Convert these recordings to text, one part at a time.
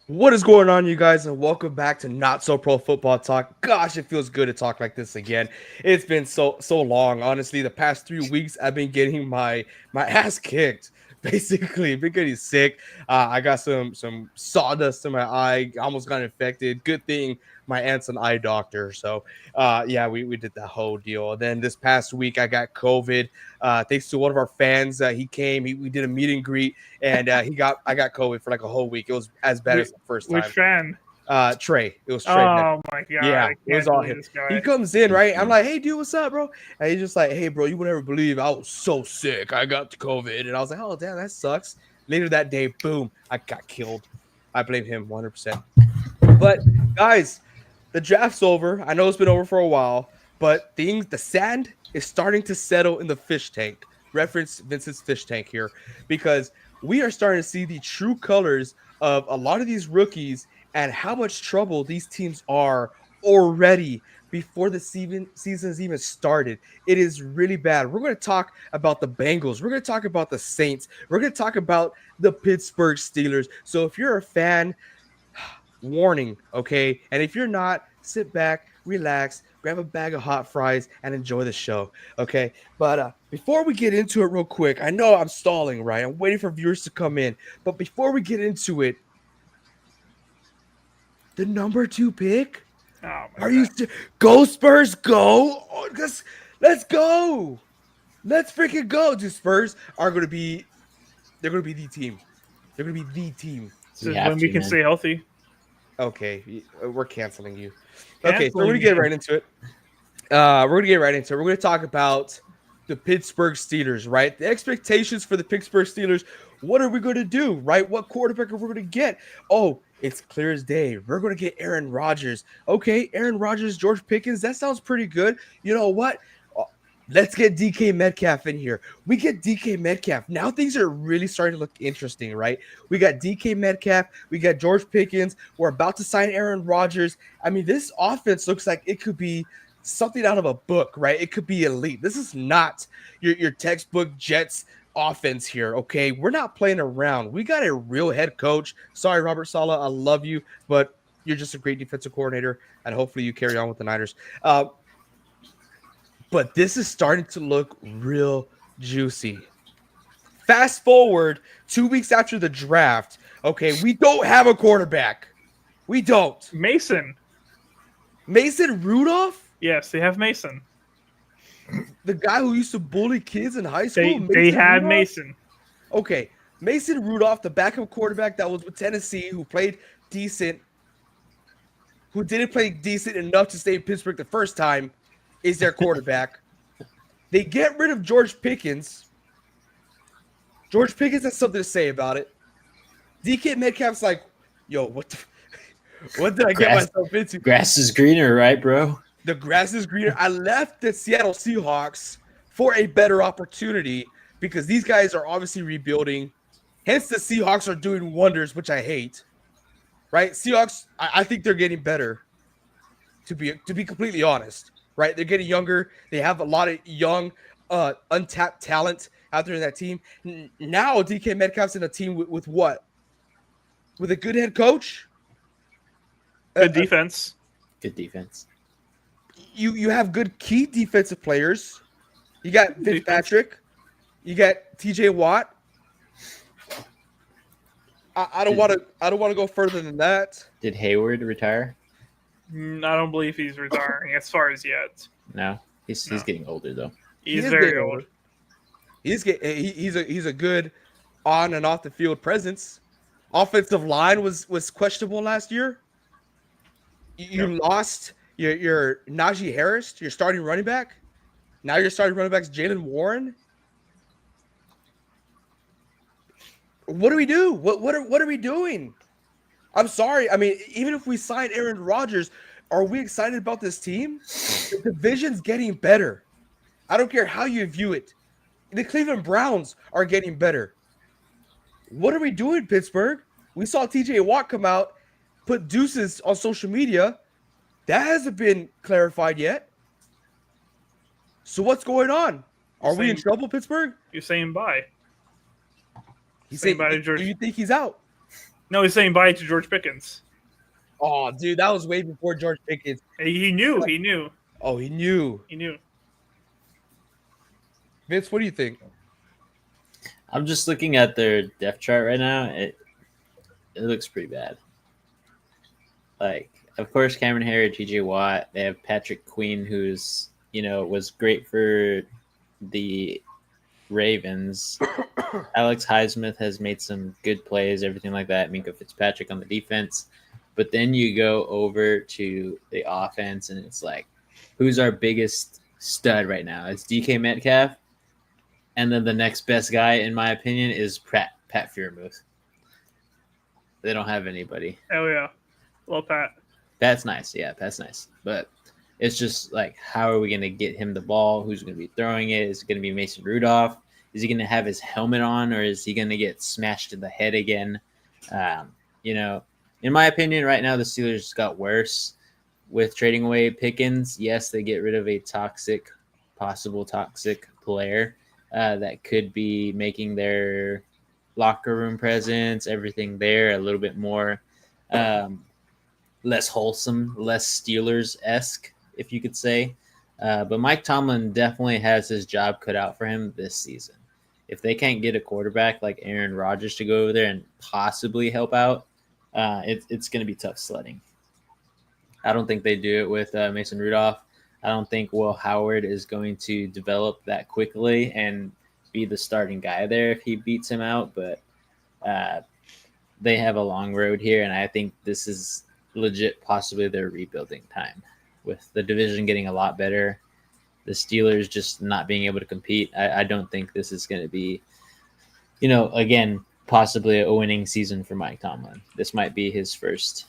What is going on, you guys, and welcome back to Not So Pro Football Talk. Gosh, it feels good to talk like this again. It's been so long. Honestly, the past 3 weeks, I've been getting my ass kicked. Basically, been getting sick. I got some sawdust in my eye. Almost got infected. Good thing my aunt's an eye doctor. So, yeah, we did that whole deal. Then this past week, I got COVID. Thanks to one of our fans, he came. We did a meet and greet, and I got COVID for like a whole week. It was as bad as the first Which time. fan? Trey. It was Trey. Oh my god, Yeah, I it was can't all believe him. this He guy. comes in, right? I'm like, hey, dude, what's up, bro? And he's just like, hey, bro, you would never believe I was so sick. I got COVID. And I was like, oh, damn, that sucks. Later that day, boom, I got killed. I blame him 100%. But guys, the draft's over. I know it's been over for a while, but the sand is starting to settle in the fish tank. Reference Vincent's fish tank here, because we are starting to see the true colors of a lot of these rookies and how much trouble these teams are already before the season's even started. It is really bad. We're going to talk about the Bengals. We're going to talk about the Saints. We're going to talk about the Pittsburgh Steelers. So if you're a fan, warning, okay? And if you're not, sit back, relax, grab a bag of hot fries, and enjoy the show, okay? But before we get into it, real quick, I know I'm stalling, right? I'm waiting for viewers to come in. But before we get into it, the number 2 pick. Oh my Are you god. go Spurs? Go! Oh, let's go! Let's freaking go! Dude, Spurs are gonna be. They're gonna be the team. They're gonna be the team. This We is have when we to, can man. stay healthy. Okay, we're canceling you. Okay, so we're gonna Canceling get you. right into it. We're gonna talk about the Pittsburgh Steelers, right? The expectations for the Pittsburgh Steelers. What are we gonna do, right? What quarterback are we gonna get? Oh, it's clear as day. We're gonna get Aaron Rodgers. Okay, Aaron Rodgers, George Pickens. That sounds pretty good. You know what? Let's get DK Metcalf in here. We get DK Metcalf. Now things are really starting to look interesting, right? We got DK Metcalf. We got George Pickens. We're about to sign Aaron Rodgers. I mean, this offense looks like it could be something out of a book, right? It could be elite. This is not your textbook Jets offense here, okay? We're not playing around. We got a real head coach. Sorry, Robert Saleh, I love you, but you're just a great defensive coordinator, and hopefully you carry on with the Niners. But this is starting to look real juicy. Fast forward 2 weeks after the draft. Okay, we don't have a quarterback. We don't. Mason. Mason Rudolph, Yes, they have Mason. the guy who used to bully kids in high school. They had Rudolph? Mason. Okay, Mason Rudolph, the backup quarterback that was with Tennessee, who played decent, who didn't play decent enough to stay in Pittsburgh the first time, is their quarterback. They get rid of George Pickens. George Pickens has something to say about it. DK Metcalf's like, yo, what did I get myself into? Grass is greener, right, bro? The grass is greener. I left the Seattle Seahawks for a better opportunity because these guys are obviously rebuilding. Hence, the Seahawks are doing wonders, which I hate. Right? Seahawks, I think they're getting better. To be completely honest, right? They're getting younger. They have a lot of young, untapped talent out there in that team. Now DK Metcalf's in a team with what? With a good head coach. Good defense. Good defense. You have good key defensive players. You got Fitzpatrick. You got TJ Watt. I don't want to go further than that. Did Hayward retire? I don't believe he's retiring as far as yet. No. He's getting older though. He's He is very getting old. older. He's a good on and off the field presence. Offensive line was questionable last year. You lost your Najee Harris, your starting running back. Now your starting running back's Jalen Warren. What do we do? What are we doing? I'm sorry. I mean, even if we sign Aaron Rodgers, are we excited about this team? The division's getting better. I don't care how you view it. The Cleveland Browns are getting better. What are we doing, Pittsburgh? We saw TJ Watt come out, put deuces on social media. That hasn't been clarified yet. So what's going on? Are we in trouble, Pittsburgh? You're saying bye. He's Saying saying, bye to George. do you think he's out? No, he's saying bye to George Pickens. Oh, dude, that was way before George Pickens. He knew. He knew. Oh, he knew. He knew. Vince, what do you think? I'm just looking at their depth chart right now. It looks pretty bad. Like, of course, Cameron Harry, T.J. Watt. They have Patrick Queen, who's was great for the Ravens. Alex Highsmith has made some good plays, everything like that. Minka Fitzpatrick on the defense. But then you go over to the offense, and it's like, who's our biggest stud right now? It's DK Metcalf. And then the next best guy, in my opinion, is Pat Freiermuth. They don't have anybody. Oh, yeah. Well, Pat. That's nice. Yeah, that's nice. But it's just like, how are we going to get him the ball? Who's going to be throwing it? Is it going to be Mason Rudolph? Is he going to have his helmet on, or is he going to get smashed in the head again? In my opinion, right now, the Steelers got worse with trading away Pickens. Yes, they get rid of a possible toxic player that could be making their locker room presence, everything there a little bit more less wholesome, less Steelers-esque, if you could say. But Mike Tomlin definitely has his job cut out for him this season. If they can't get a quarterback like Aaron Rodgers to go over there and possibly help out, it's going to be tough sledding. I don't think they do it with Mason Rudolph. I don't think Will Howard is going to develop that quickly and be the starting guy there if he beats him out. But they have a long road here, and I think this is legit possibly their rebuilding time. With the division getting a lot better, the Steelers just not being able to compete, I don't think this is going to be, again, possibly a winning season for Mike Tomlin. This might be his first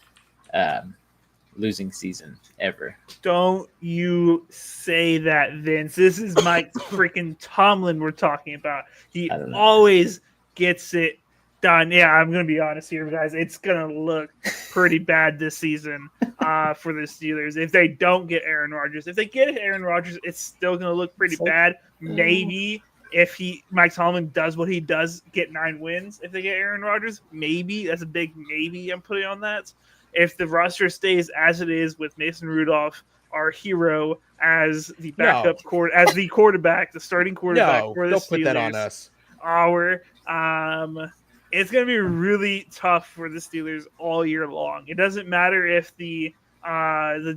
losing season ever. Don't you say that, Vince. This is Mike freaking Tomlin we're talking about. He always gets it done. Yeah, I'm going to be honest here, guys. It's going to look pretty bad this season for the Steelers. If they don't get Aaron Rodgers. If they get Aaron Rodgers, it's still going to look pretty bad. Maybe if Mike Tomlin does what he does, get 9 wins. If they get Aaron Rodgers, maybe. That's a big maybe I'm putting on that. If the roster stays as it is with Mason Rudolph, our hero, as the backup as the quarterback, the starting quarterback for the Steelers. Don't put that on us. It's going to be really tough for the Steelers all year long. It doesn't matter if the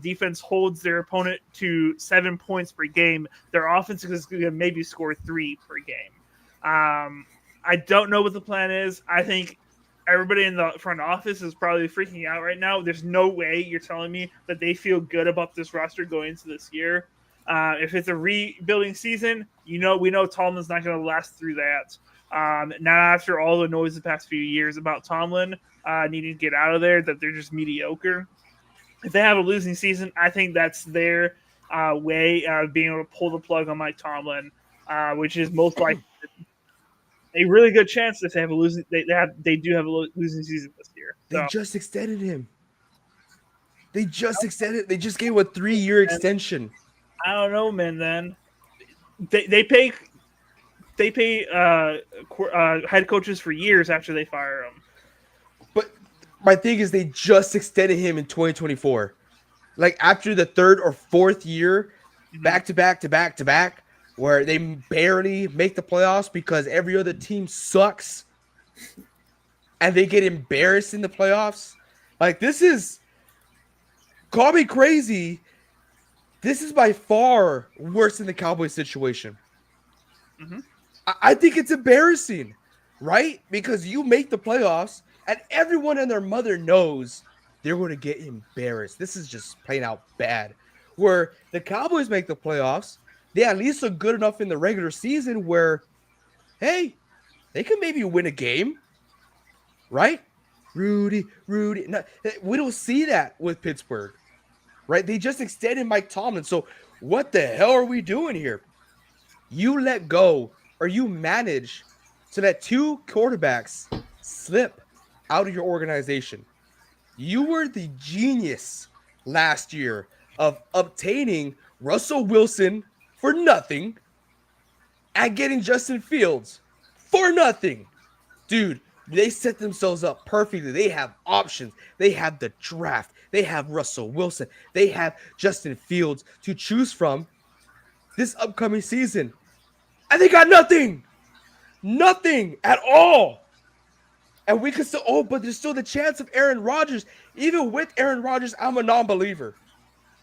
defense holds their opponent to 7 points per game. Their offense is going to maybe score 3 per game. I don't know what the plan is. I think everybody in the front office is probably freaking out right now. There's no way you're telling me that they feel good about this roster going into this year. If it's a rebuilding season, we know Tomlin's not going to last through that. Not after all the noise the past few years about Tomlin needing to get out of there, that they're just mediocre. If they have a losing season, I think that's their way of being able to pull the plug on Mike Tomlin, which is most likely a really good chance if they have a losing. They do have a losing season this year. So. They just extended him. They just extended. They just gave a 3-year extension. I don't know, man. Then they pay head coaches for years after they fire them. But my thing is, they just extended him in 2024. Like after the 3rd or 4th year, back to back, where they barely make the playoffs because every other team sucks, and they get embarrassed in the playoffs. Like this is, call me crazy, this is by far worse than the Cowboys situation. Mm-hmm. I think it's embarrassing, right? Because you make the playoffs and everyone and their mother knows they're going to get embarrassed. This is just plain out bad. Where the Cowboys make the playoffs, they at least look good enough in the regular season where, hey, they can maybe win a game, right? Rudy. No, we don't see that with Pittsburgh, right? They just extended Mike Tomlin. So what the hell are we doing here? You let go, or you manage to let 2 quarterbacks slip out of your organization. You were the genius last year of obtaining Russell Wilson for nothing and getting Justin Fields for nothing. Dude, They set themselves up perfectly. They have options. They have the draft. They have Russell Wilson. They have Justin Fields to choose from this upcoming season. And they got nothing. Nothing at all. And we could still, but there's still the chance of Aaron Rodgers. Even with Aaron Rodgers, I'm a non-believer.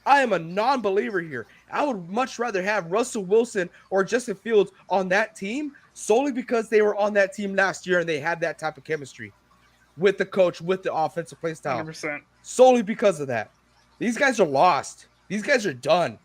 I am a non-believer here. I would much rather have Russell Wilson or Justin Fields on that team solely because they were on that team last year and they had that type of chemistry with the coach, with the offensive play style. 100%. Solely because of that. These guys are lost. These guys are done.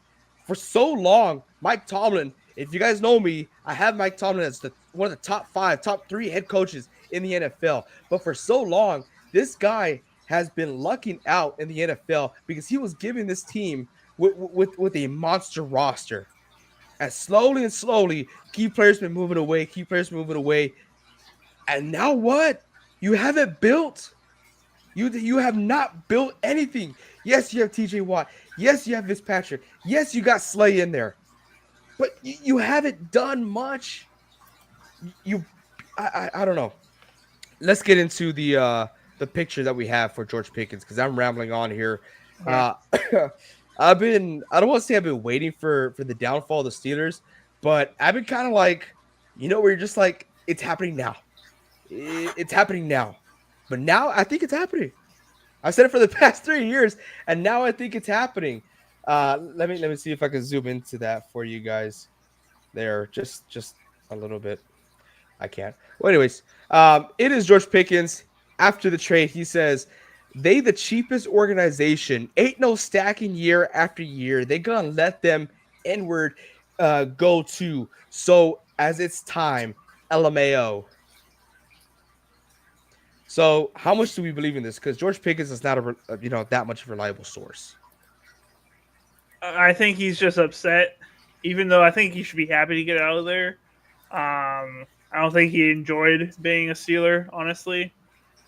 For so long, Mike Tomlin, if you guys know me, I have Mike Tomlin as one of the top 5, top 3 head coaches in the NFL. But for so long, this guy has been lucking out in the NFL because he was giving this team with a monster roster. And slowly, key players been moving away. And now what? You haven't built. You have not built anything. Yes, you have TJ Watt. Yes, you have Fitzpatrick. Yes, you got Slay in there. But you haven't done much. I don't know. Let's get into the picture that we have for George Pickens because I'm rambling on here. I don't want to say I've been waiting for the downfall of the Steelers, but I've been kind of like, where you're just like, it's happening now. It's happening now. But now I think it's happening. I've said it for the past 3 years, and now I think it's happening. Let me see if I can zoom into that for you guys. There, just a little bit. I can't. Well, anyways, it is George Pickens. After the trade, he says, they the cheapest organization. Ain't no stacking year after year. They gonna let them inward go to. So as it's time, LMAO. So how much do we believe in this? Because George Pickens is not that much of a reliable source. I think he's just upset, even though I think he should be happy to get out of there. I don't think he enjoyed being a Steeler, honestly.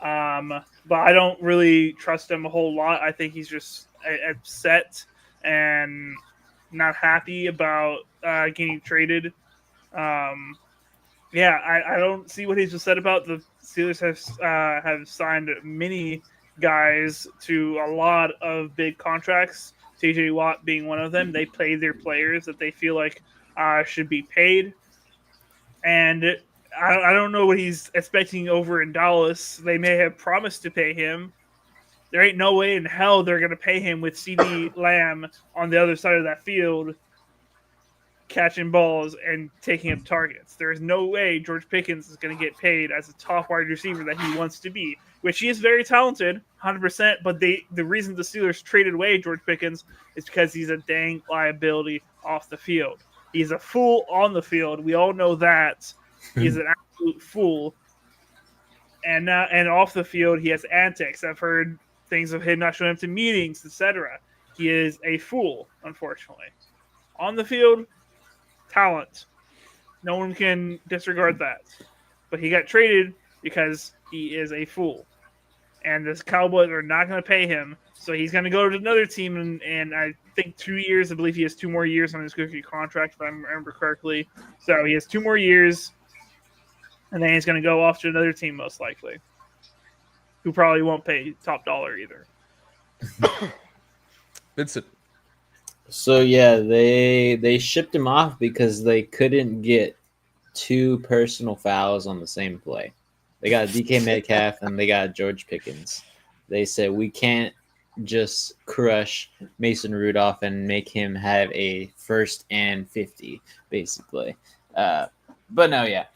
But I don't really trust him a whole lot. I think he's just upset and not happy about getting traded. I don't see what he's upset about. The Steelers have signed many guys to a lot of big contracts. TJ Watt being one of them. They pay their players that they feel like should be paid. And I don't know what he's expecting over in Dallas. They may have promised to pay him. There ain't no way in hell they're going to pay him with CD Lamb on the other side of that field catching balls and taking up targets. There is no way George Pickens is going to get paid as a top wide receiver that he wants to be, which he is very talented, 100%. But the reason the Steelers traded away George Pickens is because he's a dang liability off the field. He's a fool on the field. We all know that. He's an absolute fool. And off the field, he has antics. I've heard things of him not showing up to meetings, etc. He is a fool, unfortunately. On the field, talent. No one can disregard that. But he got traded because he is a fool. And the Cowboys are not going to pay him. So he's going to go to another team. And I think 2 years. I believe he has 2 more years on his rookie contract, if I remember correctly. So he has 2 more years. And then he's going to go off to another team, most likely. Who probably won't pay top dollar either. Vincent. So yeah, they shipped him off because they couldn't get 2 personal fouls on the same play. They got DK Metcalf and they got George Pickens. They said we can't just crush Mason Rudolph and make him have a 1st and 50, basically. But no, yeah.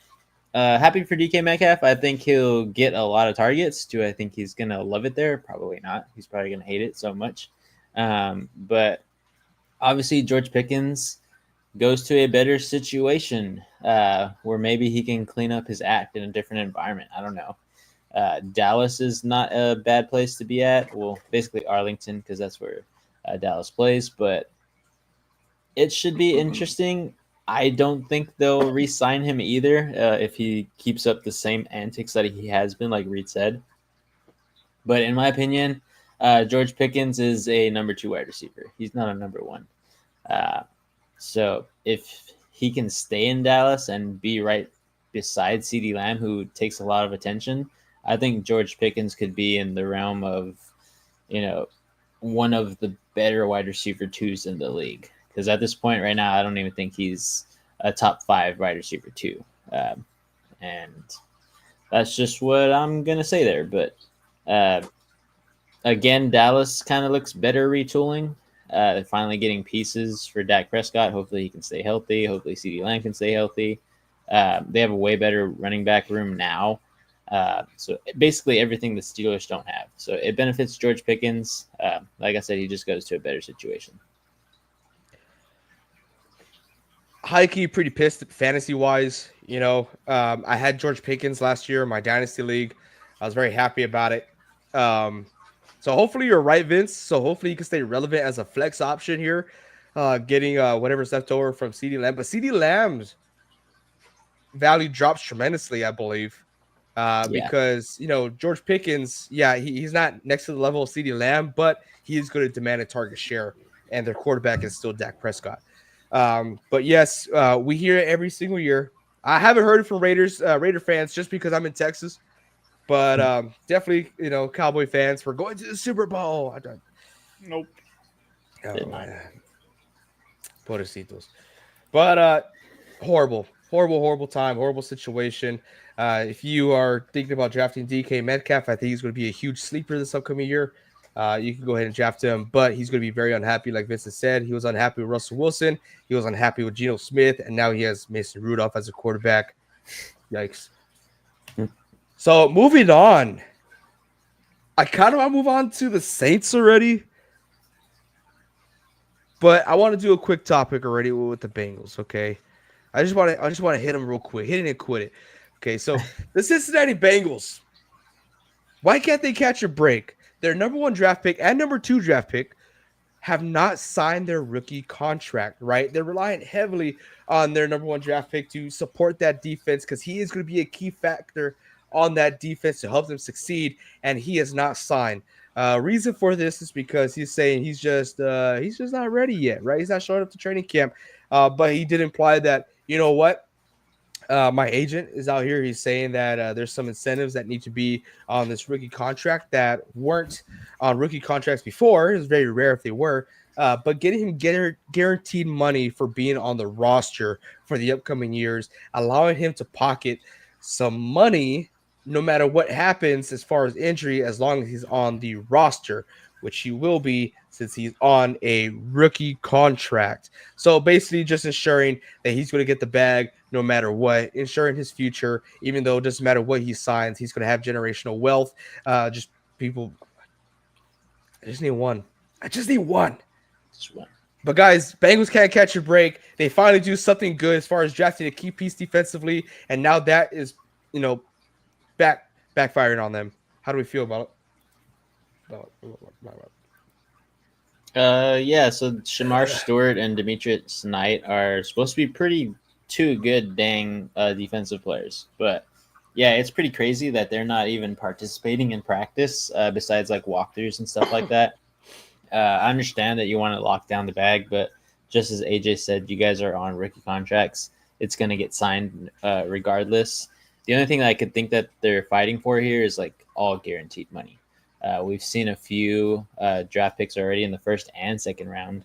Happy for DK Metcalf. I think he'll get a lot of targets. Do I think he's going to love it there? Probably not. He's probably going to hate it so much. But obviously, George Pickens goes to a better situation where maybe he can clean up his act in a different environment. I don't know. Dallas is not a bad place to be at. Well, basically Arlington, because that's where Dallas plays. But it should be interesting. I don't think they'll re-sign him either if he keeps up the same antics that he has been, like Reed said. But in my opinion, George Pickens is a number 2 wide receiver. He's not a number 1. So if he can stay in Dallas and be right beside CeeDee Lamb, who takes a lot of attention, I think George Pickens could be in the realm of, one of the better wide receiver twos in the league. Because at this point right now, I don't even think he's a top 5 wide receiver two. And that's just what I'm going to say there. But again, Dallas kind of looks better retooling. They're finally getting pieces for Dak Prescott. Hopefully he can stay healthy. Hopefully CeeDee Lamb can stay healthy. They have a way better running back room now. So basically everything the Steelers don't have. So it benefits George Pickens. Like I said, he just goes to a better situation. High-key pretty pissed fantasy-wise. I had George Pickens last year in my Dynasty League. I was very happy about it. So hopefully you're right, Vince. So hopefully you can stay relevant as a flex option here, getting whatever's left over from CeeDee Lamb. But CeeDee Lamb's value drops tremendously, I believe, because George Pickens, he's not next to the level of CeeDee Lamb, but he is going to demand a target share, and their quarterback is still Dak Prescott. But yes, we hear it every single year. I haven't heard it from Raider fans just because I'm in Texas. But definitely, Cowboy fans, we're going to the Super Bowl. Nope. Oh, man. Pobrecitos. But horrible time, horrible situation. If you are thinking about drafting DK Metcalf, I think he's going to be a huge sleeper this upcoming year. You can go ahead and draft him, but he's going to be very unhappy. Like Vincent said, he was unhappy with Russell Wilson. He was unhappy with Geno Smith, and now he has Mason Rudolph as a quarterback. Yikes. So moving on, I kind of want to move on to the Saints already, but I want to do a quick topic already with the Bengals. Okay, I just want to hit them real quick, hit it and quit it. Okay, so the Cincinnati Bengals, why can't they catch a break? Their number 1 draft pick and number 2 draft pick have not signed their rookie contract. Right, they're relying heavily on their number 1 draft pick to support that defense because he is going to be a key factor on that defense to help them succeed, and he has not signed. Reason for this is because he's saying he's just not ready yet, right? He's not showing up to training camp, but he did imply that, my agent is out here. He's saying that there's some incentives that need to be on this rookie contract that weren't on rookie contracts before. It was very rare if they were. But getting him guaranteed money for being on the roster for the upcoming years, allowing him to pocket some money no matter what happens as far as injury, as long as he's on the roster, which he will be since he's on a rookie contract. So basically just ensuring that he's going to get the bag no matter what, ensuring his future, even though it doesn't matter what he signs, he's going to have generational wealth. I just need one. Just one. But guys, Bengals can't catch a break. They finally do something good as far as drafting a key piece defensively, and now that is, backfiring on them. How do we feel about it? So Shamar Stewart and Demetrius Knight are supposed to be two good defensive players. But yeah, it's pretty crazy that they're not even participating in practice besides like walkthroughs and stuff like that. I understand that you want to lock down the bag, but just as AJ said, you guys are on rookie contracts. It's going to get signed regardless. The only thing that I could think that they're fighting for here is like all guaranteed money. We've seen a few draft picks already in the first and second round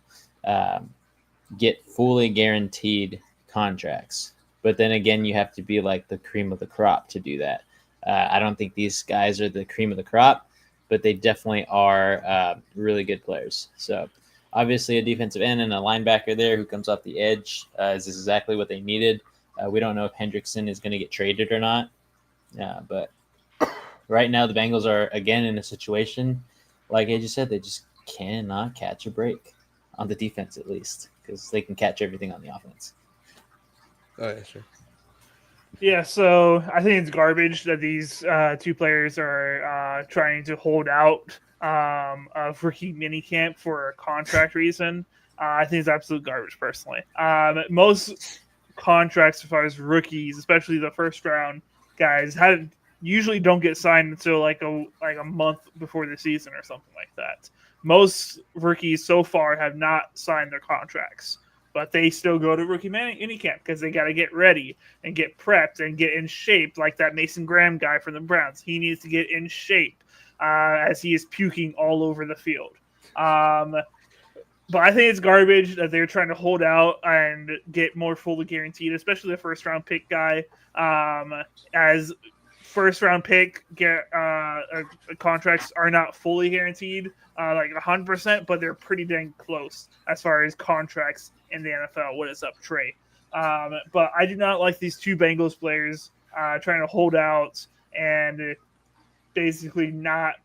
get fully guaranteed contracts. But then again, you have to be like the cream of the crop to do that. I don't think these guys are the cream of the crop, but they definitely are really good players. So obviously a defensive end and a linebacker there who comes off the edge is exactly what they needed. We don't know if Hendrickson is going to get traded or not. But right now the Bengals are, again, in a situation, like AJ said, they just cannot catch a break on the defense at least because they can catch everything on the offense. Oh, yeah, sure. Yeah, so I think it's garbage that these two players are trying to hold out of rookie minicamp for a contract reason. I think it's absolute garbage, personally. Most contracts, as far as rookies, especially the first round guys, usually don't get signed until like a month before the season or something like that. Most rookies so far have not signed their contracts. but they still go to rookie minicamp because they got to get ready and get prepped and get in shape, like that Mason Graham guy from the Browns. He needs to get in shape as he is puking all over the field. But I think it's garbage that they're trying to hold out and get more fully guaranteed, especially the first round pick guy. As first round pick contracts are not fully guaranteed, like 100%, but they're pretty dang close as far as contracts in the NFL. What is up, Trey? But I do not like these two Bengals players trying to hold out and basically not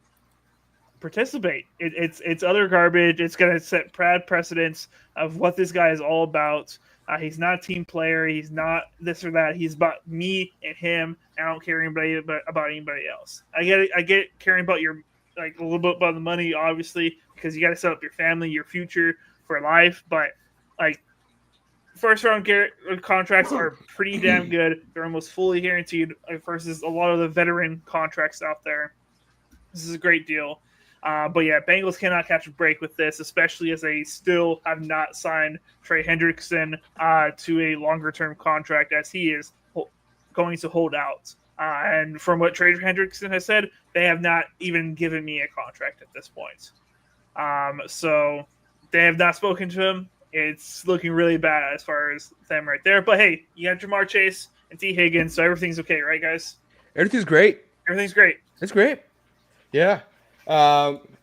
participate. It's other garbage. It's going to set bad precedents of what this guy is all about. He's not a team player. He's not this or that. He's about me and him. I don't care about anybody else. I get caring about your a little bit about the money, obviously, because you got to set up your family, your future for life. But first round contracts are pretty damn good. They're almost fully guaranteed versus a lot of the veteran contracts out there. This is a great deal. But yeah, Bengals cannot catch a break with this, especially as they still have not signed Trey Hendrickson to a longer-term contract, as he is going to hold out. And from what Trey Hendrickson has said, they have not even given me a contract at this point. So they have not spoken to him. It's looking really bad as far as them right there. But hey, you got Jamar Chase and T. Higgins, so everything's okay, right, guys? Everything's great. Everything's great. It's great. Yeah.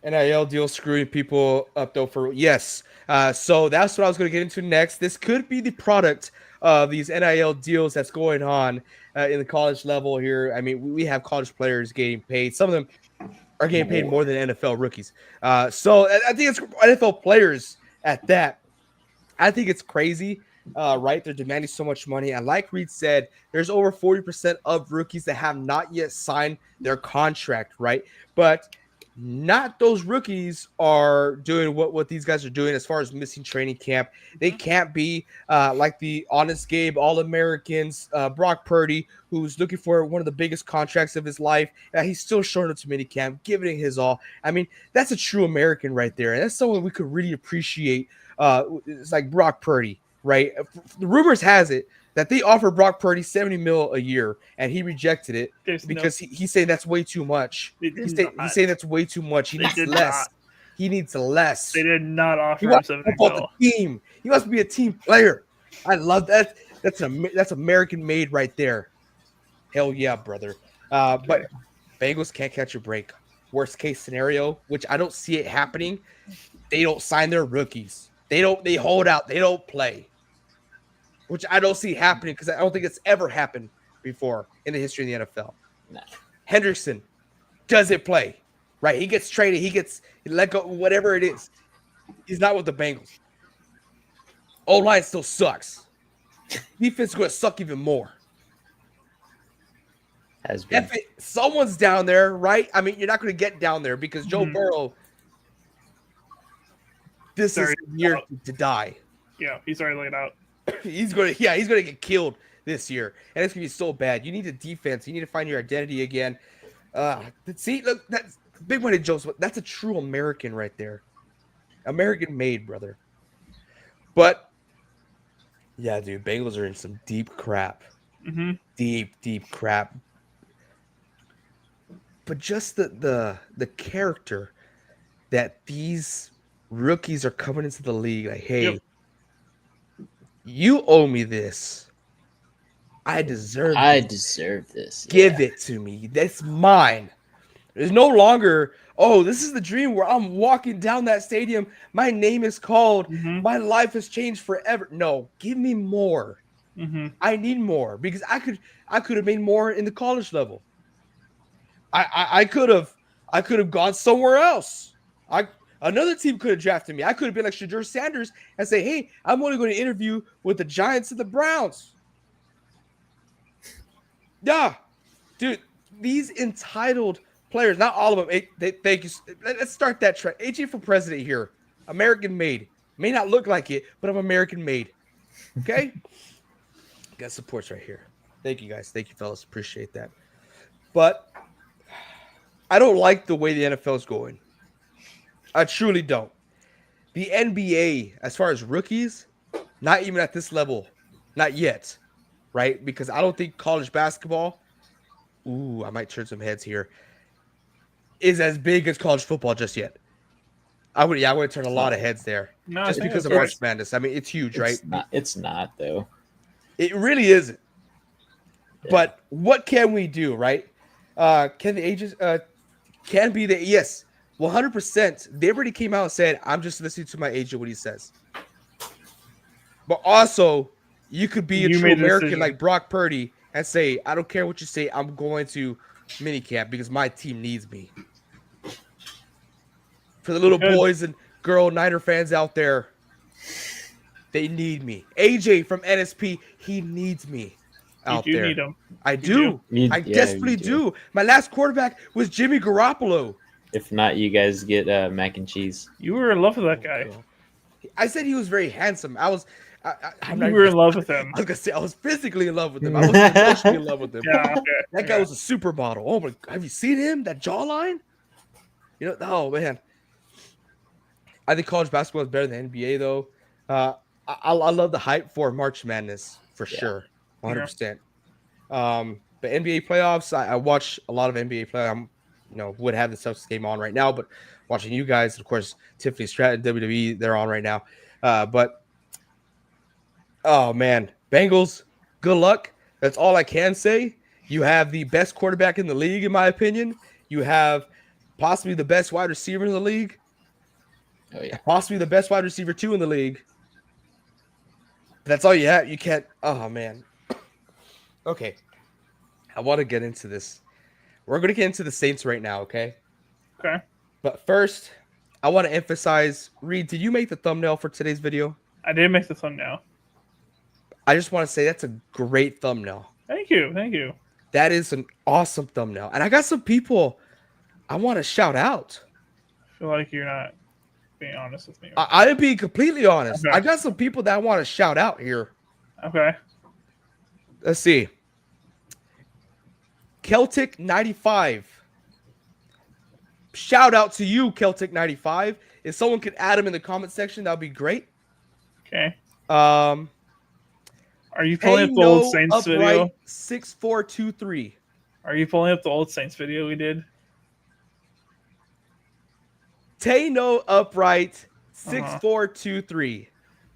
NIL deal screwing people up though for yes. So that's what I was going to get into next. This could be the product of these NIL deals that's going on in the college level here. I mean, we have college players getting paid. Some of them are getting paid more than NFL rookies. So I think it's NFL players at that. I think it's crazy. Right, they're demanding so much money, and like Reed said, there's over 40% of rookies that have not yet signed their contract, right? But not those rookies are doing what these guys are doing as far as missing training camp. They can't be like the Honest Gabe All-Americans, Brock Purdy, who's looking for one of the biggest contracts of his life. He's still showing up to minicamp, giving it his all. I mean, that's a true American right there, and that's someone we could really appreciate. It's like Brock Purdy, right? The rumors has it that they offered Brock Purdy $70 million a year, and he rejected it because he's saying that's way too much. He's saying that's way too much. He needs less. He needs less. They did not offer him $70 million. Team. He must be a team player. I love that. That's American made right there. Hell yeah, brother. But Bengals can't catch a break. Worst case scenario, which I don't see it happening. They don't sign their rookies. They hold out. They don't play. Which I don't see happening because I don't think it's ever happened before in the history of the NFL. Nah. Henderson doesn't play, right? He gets traded. He let go, whatever it is. He's not with the Bengals. O-line still sucks. Defense is going to suck even more. Someone's down there, right? I mean, you're not going to get down there because Joe Burrow, this is the year to die. Yeah, he's already laid out. He's gonna get killed this year, and it's gonna be so bad. You need a defense. You need to find your identity again. See, look, that's big money, Joseph. That's a true American right there, American made, brother. But yeah, dude, Bengals are in some deep crap, deep crap. But just the character that these rookies are coming into the league, like, hey. Yep. You owe me this. I deserve this. Give it to me. That's mine. There's no longer, this is the dream where I'm walking down that stadium. My name is called. My life has changed forever. No, give me more. I need more because I could have made more in the college level. I could have gone somewhere else. Another team could have drafted me. I could have been like Shadur Sanders and say, hey, I'm only going to interview with the Giants and the Browns. Yeah. Dude, these entitled players, not all of them. Thank you. Let's start that trend. AJ for president here. American made. May not look like it, but I'm American made. Okay? Got supports right here. Thank you, guys. Thank you, fellas. Appreciate that. But I don't like the way the NFL is going. I truly don't. The NBA, as far as rookies, Not even at this level. Not yet. Right? Because I don't think college basketball, ooh, I might turn some heads here, is as big as college football just yet. I would turn a lot of heads there. No, I Just think because that's of right. March Madness. I mean, it's huge, right? It's not though. It really isn't. Yeah. But what can we do, right? Can the ages can be the yes, 100%. They already came out and said, I'm just listening to my agent what he says. But also, you could be a You true made the American decision. like Brock Purdy and say, I don't care what you say, I'm going to minicamp because my team needs me. For the little Good. boys and girl Niner fans out there, they need me. AJ from NSP, he needs me You out do there. need them. I You do. You- I yeah, desperately you do. My last quarterback was Jimmy Garoppolo. If not, you guys get mac and cheese. You were in love with that guy. I said he was very handsome. I'm not You were in love with him. I was gonna say I was physically in love with him. I wasn't emotionally in love with him. Yeah, okay. That guy was a supermodel. Oh my! Have you seen him? That jawline? You know? Oh man. I think college basketball is better than NBA though. I love the hype for March Madness for sure, 100%. But NBA playoffs, I watch a lot of NBA playoffs. Would have the Celtics game on right now, but watching you guys, of course, Tiffany Stratton, WWE, they're on right now. But oh man, Bengals, good luck. That's all I can say. You have the best quarterback in the league, in my opinion. You have possibly the best wide receiver in the league. Oh yeah. Possibly the best wide receiver too in the league. That's all you have. You can't. Oh man. Okay. I want to get into this. We're going to get into the Saints right now, okay? Okay. But first, I want to emphasize, Reed, did you make the thumbnail for today's video? I did make the thumbnail. I just want to say that's a great thumbnail. Thank you. Thank you. That is an awesome thumbnail. And I got some people I want to shout out. I feel like you're not being honest with me. I am being completely honest. Okay. I got some people that I want to shout out here. Okay. Let's see. Celtic 95. Shout out to you, Celtic 95. If someone could add him in the comment section, that would be great. Okay. Are Are you pulling up the old Saints video? 6423. Are you pulling up the old Saints video we did? Tano Upright 6423.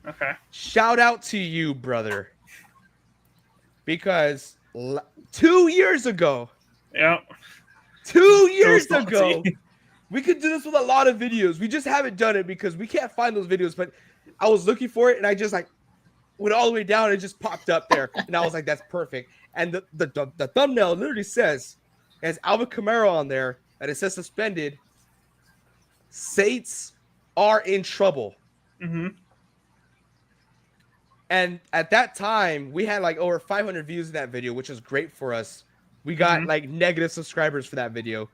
Okay. Shout out to you, brother. Because 2 years ago, Yeah. 2 years That was ago, salty. we could do this with a lot of videos. We just haven't done it because we can't find those videos. But I was looking for it and I just went all the way down and it just popped up there. And I was like, that's perfect. And the thumbnail literally says, it has Alvin Kamara on there, and it says suspended. Saints are in trouble. Mm-hmm. And at that time, we had over 500 views in that video, which was great for us. We got negative subscribers for that video.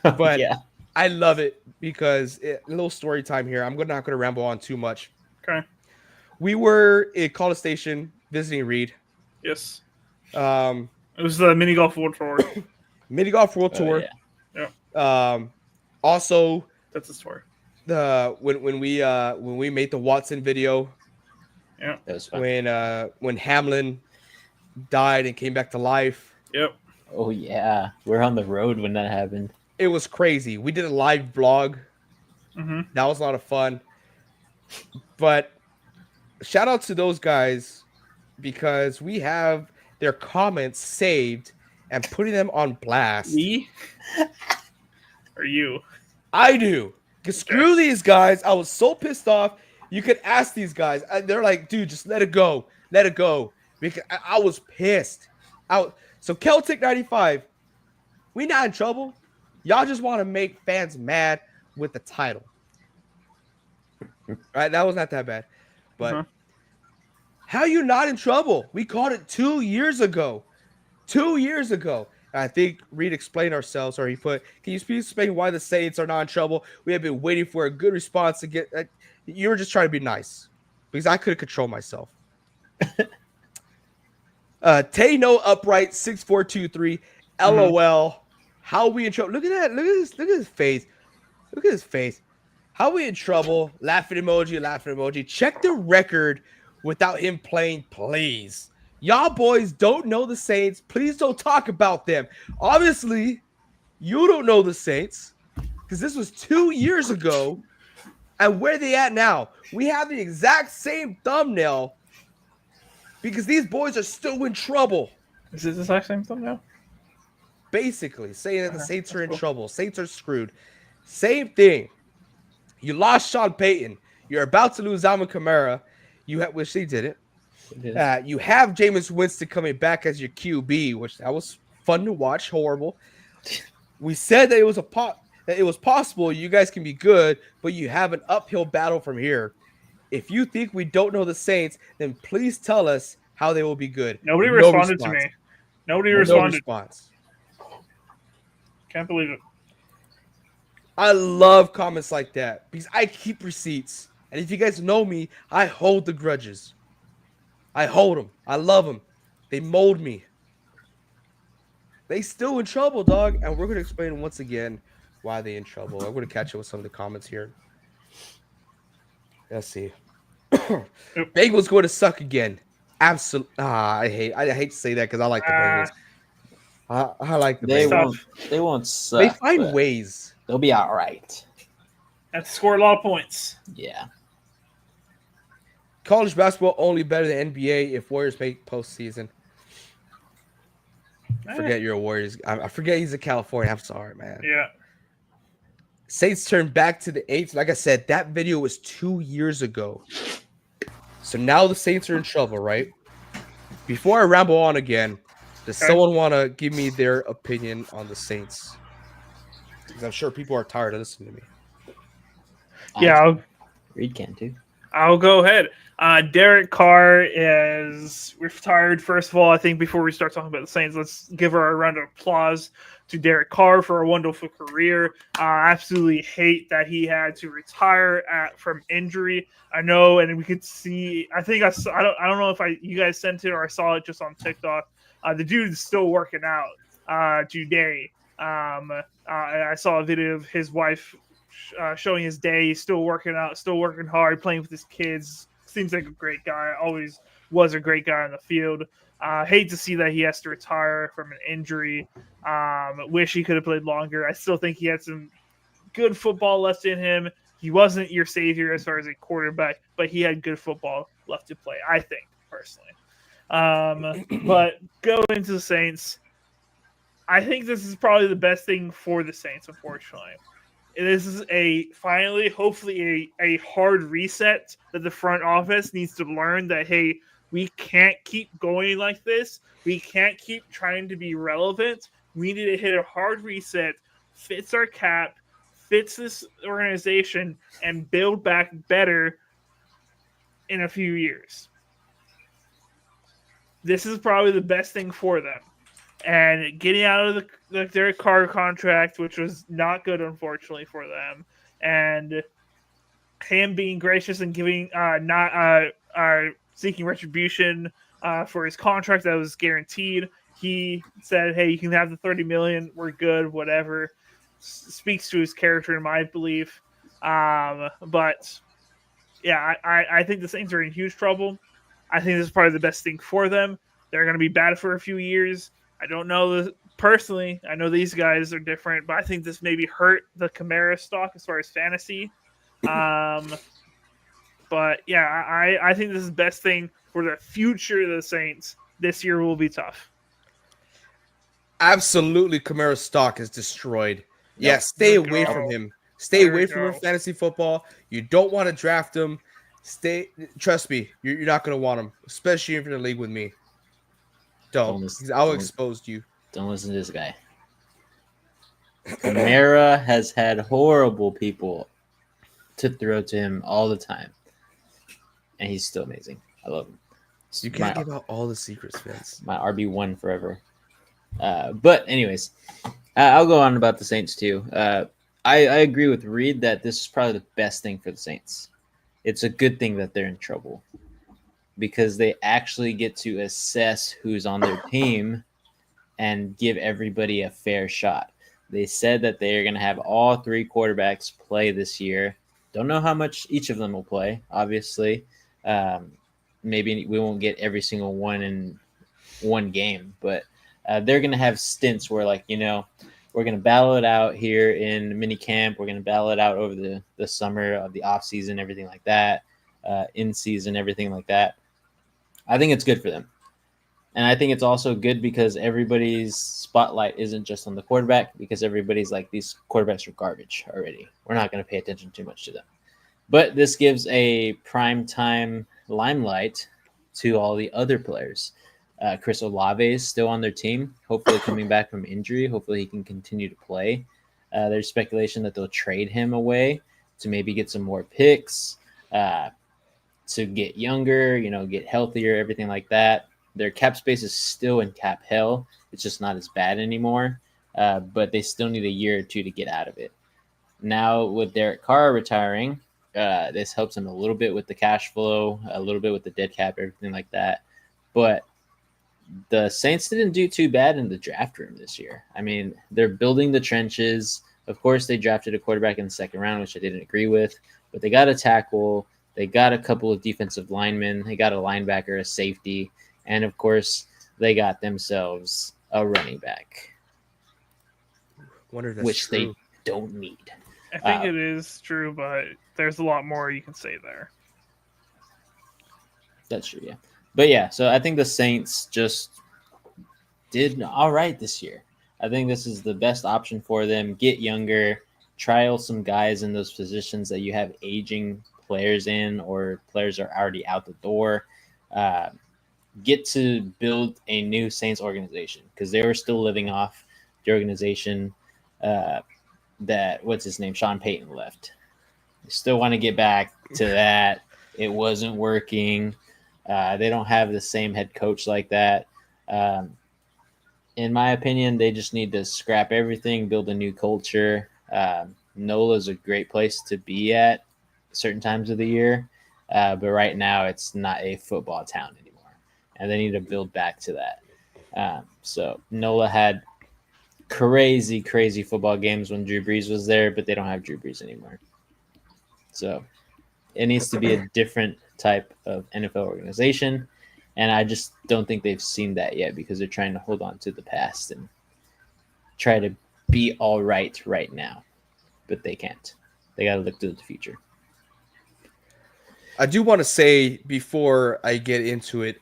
But yeah. I love it because a little story time here. I'm not going to ramble on too much. Okay. We were at College Station visiting Reed. Yes. It was the mini golf world tour. Mini Golf World Tour. Yeah. Also, That's the story. When we made the Watson video. Yeah. That was fun. When Hamlin died and came back to life. Yep. Oh yeah. We're on the road when that happened. It was crazy. We did a live vlog. Mm-hmm. That was a lot of fun. But shout out to those guys because we have their comments saved and putting them on blast. Me? Or you? I do. Because screw these guys. I was so pissed off. You could ask these guys. They're like, dude, just let it go. Let it go. Because I was pissed. So Celtic 95, we not in trouble. Y'all just want to make fans mad with the title. Right? That was not that bad. But how you not in trouble? We caught it 2 years ago. 2 years ago. And I think Reed explained ourselves, or he put, can you please explain why the Saints are not in trouble? We have been waiting for a good response to get. You were just trying to be nice because I couldn't control myself. Tay No Upright 6423. LOL. How we in trouble? Look at that. Look at his face. Look at his face. How we in trouble? Laughing emoji, laughing emoji. Check the record without him playing, please. Y'all boys don't know the Saints. Please don't talk about them. Obviously, you don't know the Saints because this was 2 years ago. And where they at now? We have the exact same thumbnail because these boys are still in trouble. Is it the exact same thumbnail? Basically, saying that the Okay, Saints are that's in cool. trouble. Saints are screwed. Same thing. You lost Sean Payton. You're about to lose Alvin Kamara. Which he didn't. You have Jameis Winston coming back as your QB, which that was fun to watch. Horrible. We said that it was possible you guys can be good, but you have an uphill battle from here. If you think we don't know the Saints, then please tell us how they will be good. Nobody No responded to response. me. Nobody No responded. response. Can't believe it. I love comments like that because I keep receipts. And if you guys know me, I hold the grudges. I hold them. I love them. They mold me. They still in trouble, dog. And we're going to explain once again why they in trouble. I'm going to catch up with some of the comments here. Let's see. Bengals going to suck again. Absolutely. I hate to say that because I like the Bengals. I like the Bengals. They won't suck. They find ways. They'll be all right. Have to score a lot of points. Yeah. College basketball only better than NBA if Warriors make postseason. Forget you're a Warriors. I forget he's a California. I'm sorry, man. Yeah. Saints turned back to the 8th. Like I said, that video was 2 years ago. So now the Saints are in trouble, right? Before I ramble on again, does someone want to give me their opinion on the Saints? Because I'm sure people are tired of listening to me. Yeah. Reed can too. I'll go ahead. Derek Carr is retired. First of all, I think before we start talking about the Saints, let's give her a round of applause to Derek Carr for a wonderful career. Absolutely hate that he had to retire from injury. I know, and we could see. I think I don't know if you guys sent it or I saw it just on TikTok. The dude is still working out today. I saw a video of his wife showing his day. He's still working out, still working hard, playing with his kids. Seems like a great guy. Always was a great guy on the field. Hate to see that he has to retire from an injury. Wish he could have played longer. I still think he had some good football left in him. He wasn't your savior as far as a quarterback, but he had good football left to play, I think, personally. But going into the Saints, I think this is probably the best thing for the Saints, unfortunately. This is hopefully a hard reset that the front office needs to learn that, hey, we can't keep going like this. We can't keep trying to be relevant. We need to hit a hard reset, fits our cap, fits this organization, and build back better in a few years. This is probably the best thing for them. And getting out of the Derek Carr contract, which was not good, unfortunately, for them, and him being gracious and giving seeking retribution for his contract that was guaranteed. He said, "Hey, you can have the $30 million. We're good. Whatever." Speaks to his character, in my belief. But yeah, I think the Saints are in huge trouble. I think this is probably the best thing for them. They're going to be bad for a few years. I don't know personally. I know these guys are different, but I think this maybe hurt the Kamara stock as far as fantasy. But yeah, I think this is the best thing for the future of the Saints. This year will be tough. Absolutely, Kamara's stock is destroyed. Yeah, stay away from him. Stay away from him in fantasy football. You don't want to draft him. Trust me, you're not going to want him, especially if you're in the league with me. I'll expose you. Don't listen to this guy. Kamara has had horrible people to throw to him all the time, and he's still amazing. I love him. You can't give out all the secrets, Vince. My RB1 forever. But anyways, I'll go on about the Saints too. I agree with Reed that this is probably the best thing for the Saints. It's a good thing that they're in trouble because they actually get to assess who's on their team and give everybody a fair shot. They said that they are going to have all three quarterbacks play this year. Don't know how much each of them will play, obviously. maybe we won't get every single one in one game, but they're going to have stints where, like, we're going to battle it out here in mini camp. We're going to battle it out over the summer of the off season, everything like that, in season, everything like that. I think it's good for them. And I think it's also good because everybody's spotlight isn't just on the quarterback, because everybody's like, these quarterbacks are garbage already. We're not going to pay attention too much to them. But this gives a prime time limelight to all the other players. Chris Olave is still on their team, hopefully coming back from injury. Hopefully he can continue to play. There's speculation that they'll trade him away to maybe get some more picks, to get younger, get healthier, everything like that. Their cap space is still in cap hell. It's just not as bad anymore, but they still need a year or two to get out of it. Now with Derek Carr retiring, this helps them a little bit with the cash flow, a little bit with the dead cap, everything like that. But the Saints didn't do too bad in the draft room this year. I mean, they're building the trenches. Of course, they drafted a quarterback in the second round, which I didn't agree with, but they got a tackle. They got a couple of defensive linemen. They got a linebacker, a safety, and of course, they got themselves a running back, Wonder if that's which true. they don't need. I think it is true, but there's a lot more you can say there. That's true, yeah. But yeah, so I think the Saints just did all right this year. I think this is the best option for them. Get younger, trial some guys in those positions that you have aging players in, or players are already out the door. Get to build a new Saints organization, because they were still living off the organization that, what's his name, Sean Payton left. They still want to get back to that. It wasn't working. They don't have the same head coach like that. In my opinion, they just need to scrap everything, build a new culture. NOLA is a great place to be at certain times of the year, but right now it's not a football town anymore, and they need to build back to that. So NOLA had crazy football games when Drew Brees was there, but they don't have Drew Brees anymore. So it needs to be a different type of NFL organization, and I just don't think they've seen that yet, because they're trying to hold on to the past and try to be all right now, but they can't. They got to look to the future. I do want to say, before I get into it,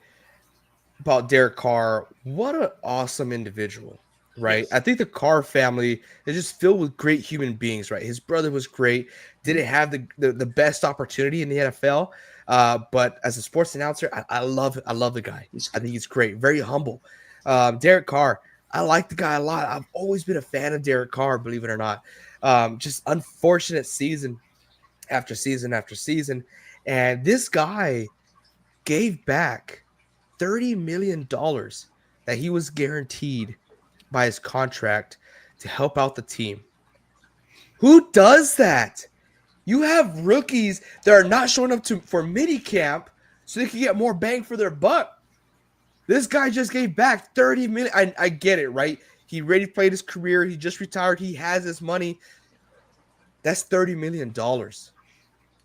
about Derek Carr, what an awesome individual, right? Yes. I think the Carr family is just filled with great human beings, right? His brother was great, didn't have the best opportunity in the NFL, but as a sports announcer, I love the guy. I think he's great, very humble. Derek Carr, I like the guy a lot. I've always been a fan of Derek Carr, believe it or not. Just unfortunate season after season after season, and this guy gave back $30 million that he was guaranteed by his contract to help out the team. Who does that? You have rookies that are not showing up for mini camp so they can get more bang for their buck. This guy just gave back $30 million. I get it, right? He already played his career. He just retired. He has his money. That's $30 million. It's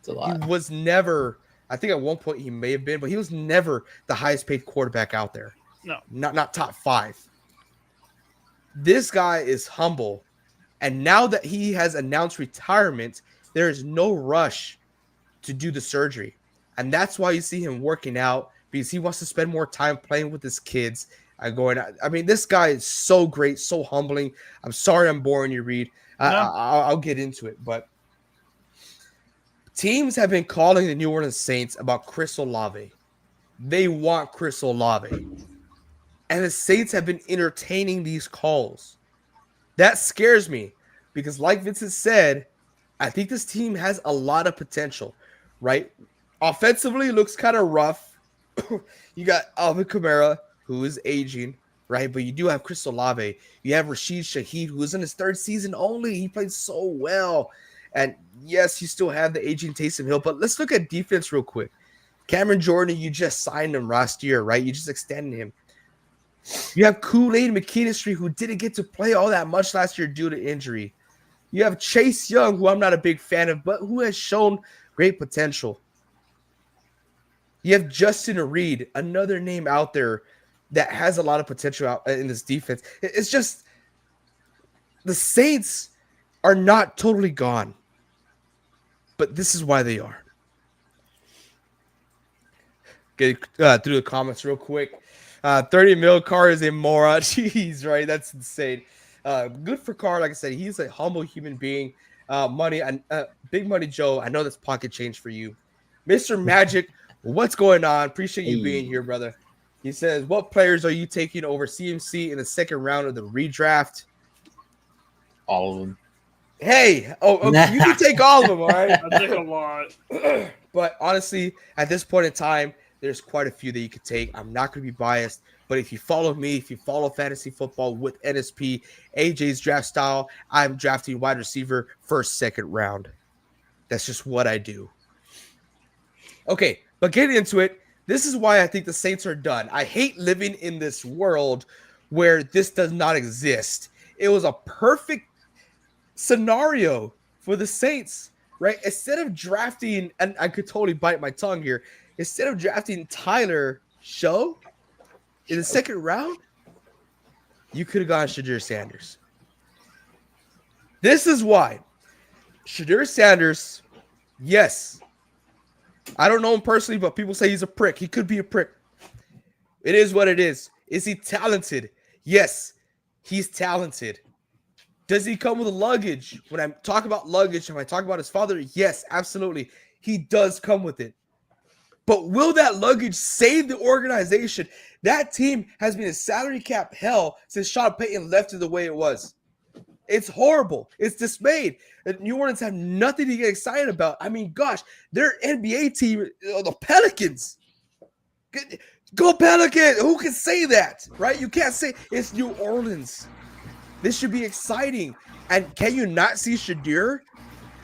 a lot. He was never, I think at one point he may have been, but he was never the highest paid quarterback out there. No. Not top 5. This guy is humble. And now that he has announced retirement, there is no rush to do the surgery. And that's why you see him working out, because he wants to spend more time playing with his kids. I mean, this guy is so great, so humbling. I'm sorry I'm boring you, Reed. No. I'll get into it. But teams have been calling the New Orleans Saints about Chris Olave. They want Chris Olave. And the Saints have been entertaining these calls. That scares me, because like Vincent said, I think this team has a lot of potential, right? Offensively, it looks kind of rough. You got Alvin Kamara, who is aging, right? But you do have Chris Olave. You have Rashid Shaheed, who is in his 3rd season only. He played so well. And yes, you still have the aging Taysom Hill, but let's look at defense real quick. Cameron Jordan, you just signed him last year, right? You just extended him. You have Kool-Aid McKinstry, who didn't get to play all that much last year due to injury. You have Chase Young, who I'm not a big fan of, but who has shown great potential. You have Justin Reed, another name out there that has a lot of potential out in this defense. It's just the Saints are not totally gone, but this is why they are. Get through the comments real quick. 30 mil Carr is a moron. Jeez, right? That's insane. Good for Carr. Like I said, he's a humble human being. Money and Big Money Joe. I know that's pocket change for you, Mr. Magic. What's going on? Appreciate you being here, brother. He says, "What players are you taking over CMC in the second round of the redraft?" All of them. Hey, you can take all of them, all right? I take a lot. But honestly, at this point in time, there's quite a few that you could take. I'm not going to be biased, but if you follow me, if you follow fantasy football with NSP, AJ's draft style, I'm drafting wide receiver first, second round. That's just what I do. Okay, but getting into it, this is why I think the Saints are done. I hate living in this world where this does not exist. It was a perfect scenario for the Saints, right? Instead of drafting, and I could totally bite my tongue here, instead of drafting Tyler Show in the second round, you could have gone Shadir Sanders. This is why. Shadir Sanders, yes. I don't know him personally, but people say he's a prick. He could be a prick. It is what it is. Is he talented? Yes, he's talented. Does he come with luggage? When I talk about luggage, if I talk about his father, yes, absolutely. He does come with it. But will that luggage save the organization? That team has been in salary cap hell since Sean Payton left it the way it was. It's horrible. It's dismayed. New Orleans have nothing to get excited about. I mean, gosh, their NBA team, the Pelicans. Go Pelicans. Who can say that, right? You can't say it's New Orleans. This should be exciting. And can you not see Shadir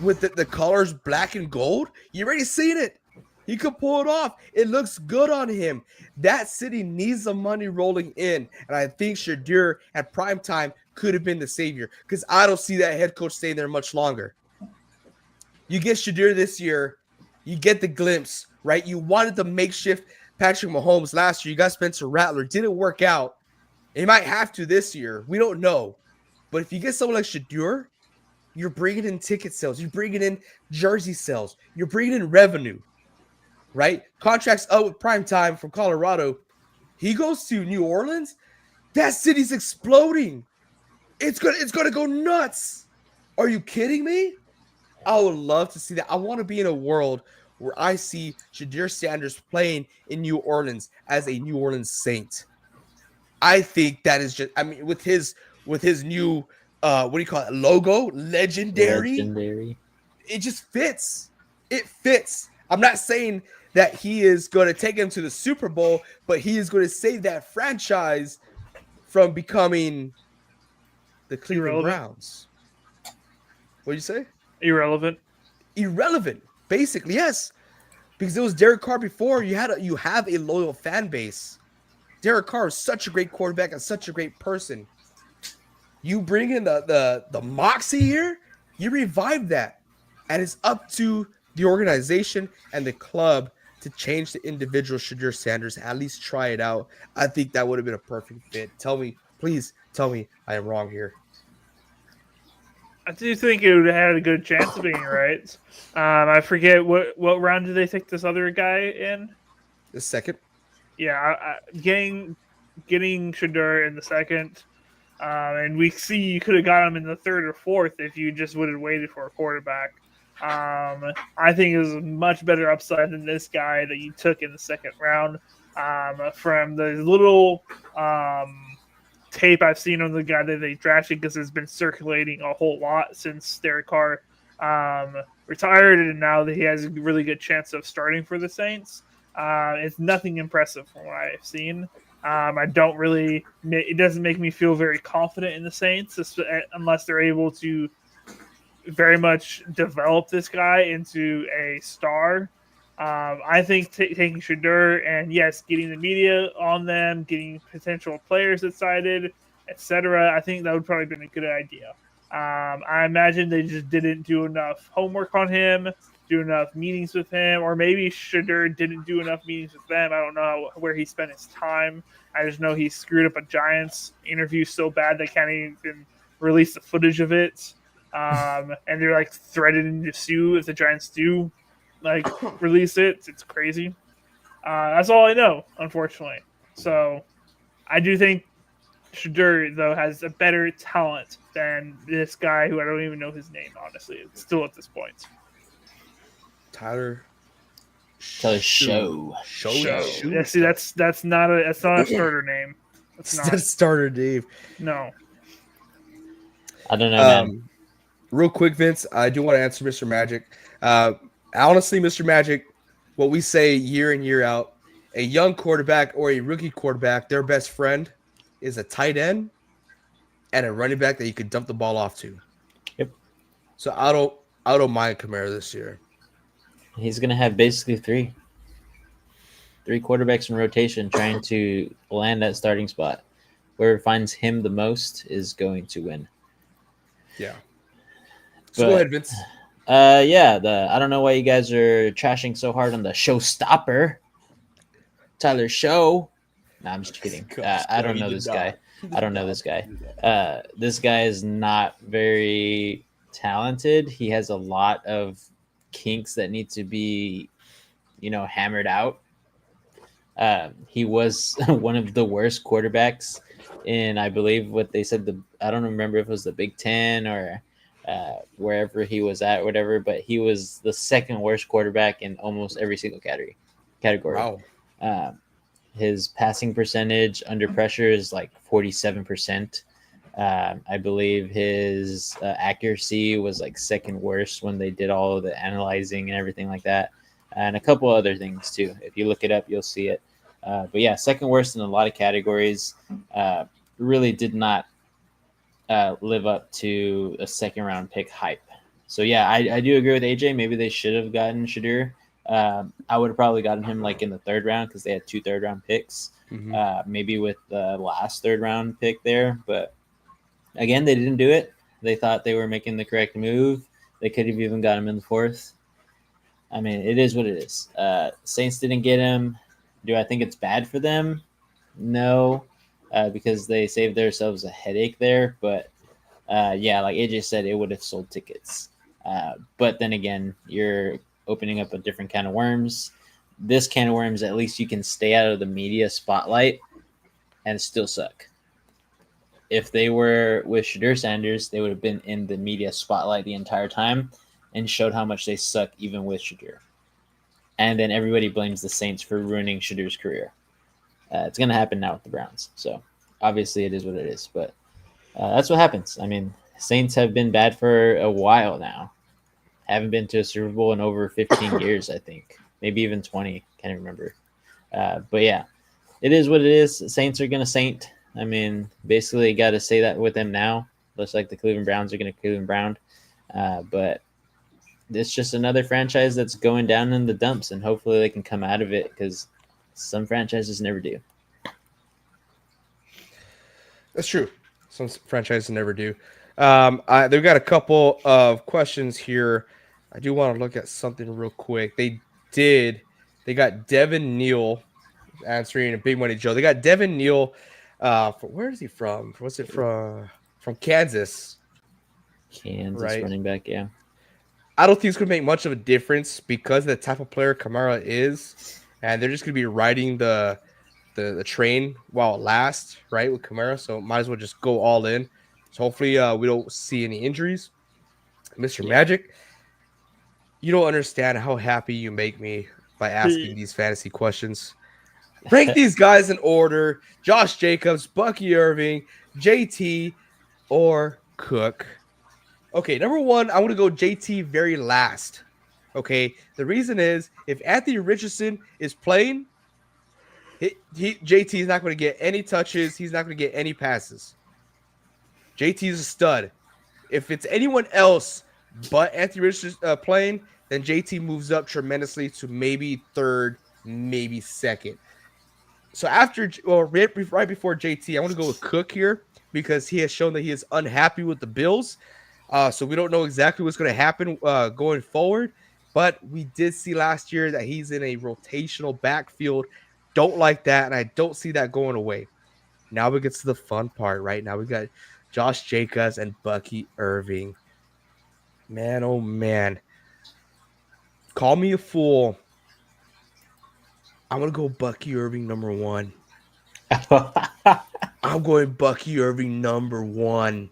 with the colors black and gold? You already seen it. He could pull it off. It looks good on him. That city needs the money rolling in. And I think Shadir at prime time could have been the savior because I don't see that head coach staying there much longer. You get Shadir this year. You get the glimpse, right? You wanted the makeshift Patrick Mahomes last year. You got Spencer Rattler. Didn't work out. He might have to this year. We don't know. But if you get someone like Shadir, you're bringing in ticket sales. You're bringing in jersey sales. You're bringing in revenue, right? Contracts up with Primetime from Colorado. He goes to New Orleans. That city's exploding. It's gonna go nuts. Are you kidding me? I would love to see that. I want to be in a world where I see Shadir Sanders playing in New Orleans as a New Orleans Saint. I think that is just, I mean, with his new what do you call it? Logo, legendary. It just fits. It fits. I'm not saying that he is going to take him to the Super Bowl, but he is going to save that franchise from becoming the Cleveland Browns. What do you say? Irrelevant, basically, yes. Because it was Derek Carr before. You have a loyal fan base. Derek Carr is such a great quarterback and such a great person. You bring in the moxie here, you revive that. And it's up to the organization and the club to change the individual Shadir Sanders, at least try it out. I think that would have been a perfect fit. Please tell me I am wrong here. I do think it would have had a good chance of being right. I forget what round did they take this other guy in? The second. Yeah, getting Shadir in the second. And we see you could have got him in the third or fourth if you just would have waited for a quarterback. I think it was a much better upside than this guy that you took in the second round. From the little tape I've seen on the guy that they drafted, because it's been circulating a whole lot since Derek Carr retired, and now that he has a really good chance of starting for the Saints. It's nothing impressive from what I've seen. It doesn't make me feel very confident in the Saints unless they're able to very much develop this guy into a star. I think taking Shadir and, yes, getting the media on them, getting potential players excited, etc., I think that would probably been a good idea. I imagine they just didn't do enough homework on him, do enough meetings with him, or maybe Shadur didn't do enough meetings with them. I don't know where he spent his time. I just know he screwed up a Giants interview so bad they can't even release the footage of it. And they're like threatening to sue if the Giants do like release it. It's crazy. That's all I know, unfortunately. So I do think Shadur, though, has a better talent than this guy who I don't even know his name, honestly. It's still at this point. Tyler Show. Yeah, see, that's not a starter name. That's That's not. starter Dave. No. I don't know, man. Real quick, Vince, I do want to answer Mr. Magic. Honestly, Mr. Magic, what we say year in, year out, a young quarterback or a rookie quarterback, their best friend is a tight end and a running back that you could dump the ball off to. Yep. So I don't mind Kamara this year. He's gonna have basically three quarterbacks in rotation trying to land that starting spot. Whoever finds him the most is going to win. Yeah. So go ahead, Vince. I don't know why you guys are trashing so hard on the showstopper, Tyler Show. No, I'm just kidding. I don't know this guy. I don't know this guy. This guy is not very talented. He has a lot of kinks that need to be, hammered out. He was one of the worst quarterbacks in, I believe, what they said. I don't remember if it was the Big Ten or wherever he was at, whatever. But he was the second worst quarterback in almost every single category. Wow. His passing percentage under pressure is like 47%. I believe his accuracy was like second worst when they did all of the analyzing and everything like that. And a couple other things too. If you look it up, you'll see it. But yeah, second worst in a lot of categories. Really did not live up to a second round pick hype. So yeah, I do agree with AJ. Maybe they should have gotten Shadur. I would have probably gotten him like in the third round because they had 2 third-round picks. Mm-hmm. Maybe with the last third-round pick there. But again, they didn't do it. They thought they were making the correct move. They could have even got him in the 4th. I mean, it is what it is. Saints didn't get him. Do I think it's bad for them? No, because they saved themselves a headache there. But yeah, like AJ said, it would have sold tickets. But then again, you're opening up a different can of worms. This can of worms, at least you can stay out of the media spotlight and still suck. If they were with Shadur Sanders, they would have been in the media spotlight the entire time and showed how much they suck even with Shadur. And then everybody blames the Saints for ruining Shadur's career. It's going to happen now with the Browns. So obviously it is what it is. But that's what happens. I mean, Saints have been bad for a while now. Haven't been to a Super Bowl in over 15 years, I think. Maybe even 20. Can't remember. But yeah, it is what it is. Saints are going to Saint. I mean, basically, got to say that with them now. Looks like the Cleveland Browns are going to Cleveland Brown. But it's just another franchise that's going down in the dumps, and hopefully they can come out of it because some franchises never do. That's true. Some franchises never do. They've got a couple of questions here. I do want to look at something real quick. They got Devin Neal answering a Big Money Joe. They got Devin Neal. Where is he from? What's it from? From Kansas. Kansas right? Running back, yeah. I don't think it's going to make much of a difference because of the type of player Kamara is, and they're just going to be riding the train while it lasts, right, with Kamara. So might as well just go all in. So hopefully we don't see any injuries. Mr. Magic, you don't understand how happy you make me by asking these fantasy questions. Rank these guys in order: Josh Jacobs, Bucky Irving, JT, or Cook. Okay, number one, I want to go JT very last. Okay, the reason is if Anthony Richardson is playing, JT is not going to get any touches. He's not going to get any passes. JT is a stud. If it's anyone else but Anthony Richardson playing, then JT moves up tremendously to maybe third, maybe second. So after, well, right before JT, I want to go with Cook here because he has shown that he is unhappy with the Bills. So we don't know exactly what's going to happen going forward. But we did see last year that he's in a rotational backfield. Don't like that, and I don't see that going away. Now we get to the fun part, right? Now we got Josh Jacobs and Bucky Irving. Man, oh man. Call me a fool. I'm going to go Bucky Irving number 1. I'm going Bucky Irving number 1.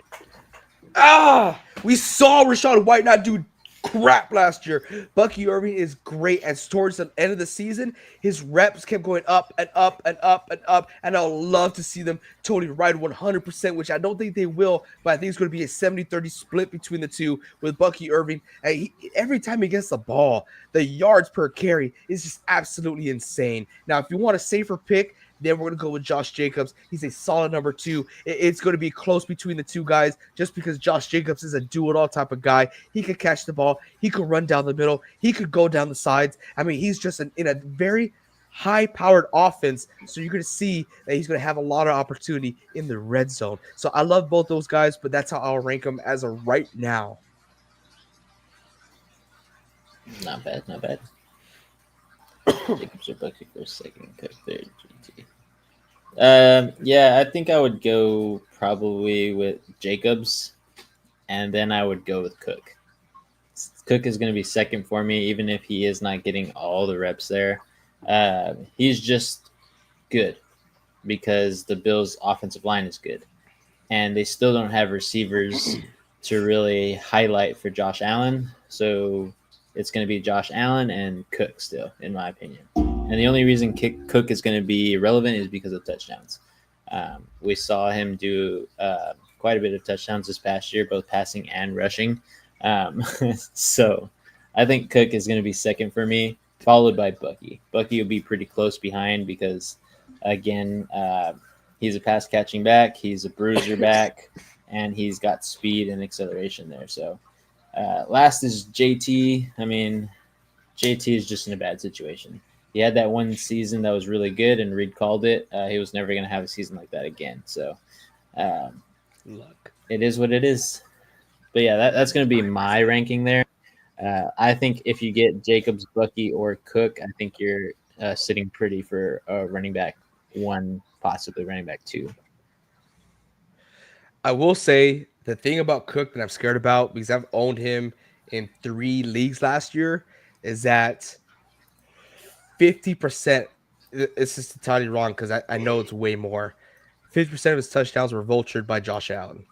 We saw Rachaad White not do crap last year. Bucky Irving is great. And towards the end of the season, his reps kept going up and up and up and up. And I'll love to see them totally ride 100%, which I don't think they will. But I think it's going to be a 70-30 split between the two with Bucky Irving. And every time he gets the ball, the yards per carry is just absolutely insane. Now, if you want a safer pick, then we're going to go with Josh Jacobs. He's a solid number 2. It's going to be close between the two guys just because Josh Jacobs is a do-it-all type of guy. He could catch the ball. He could run down the middle. He could go down the sides. I mean, he's just in a very high-powered offense, so you're going to see that he's going to have a lot of opportunity in the red zone. So I love both those guys, but that's how I'll rank them as of right now. Not bad, not bad. Jacobs or Bucky first, second, Cook third, GT. Yeah, I think I would go probably with Jacobs, and then I would go with Cook. Cook is going to be second for me, even if he is not getting all the reps there. He's just good because the Bills' offensive line is good, and they still don't have receivers to really highlight for Josh Allen. So it's going to be Josh Allen and Cook still, in my opinion. And the only reason Cook is going to be relevant is because of touchdowns. We saw him do quite a bit of touchdowns this past year, both passing and rushing. So I think Cook is going to be second for me, followed by Bucky. Bucky will be pretty close behind because, again, he's a pass-catching back, he's a bruiser back, and he's got speed and acceleration there. So last is JT. I mean, JT is just in a bad situation. He had that one season that was really good, and Reed called it. He was never going to have a season like that again. So Luck. It is what it is. But, yeah, that's going to be my ranking there. I think if you get Jacobs, Bucky, or Cook, I think you're sitting pretty for running back 1, possibly running back 2. I will say the thing about Cook that I'm scared about, because I've owned him in 3 leagues last year, is that 50%, this is entirely wrong because I know it's way more. 50% of his touchdowns were vultured by Josh Allen.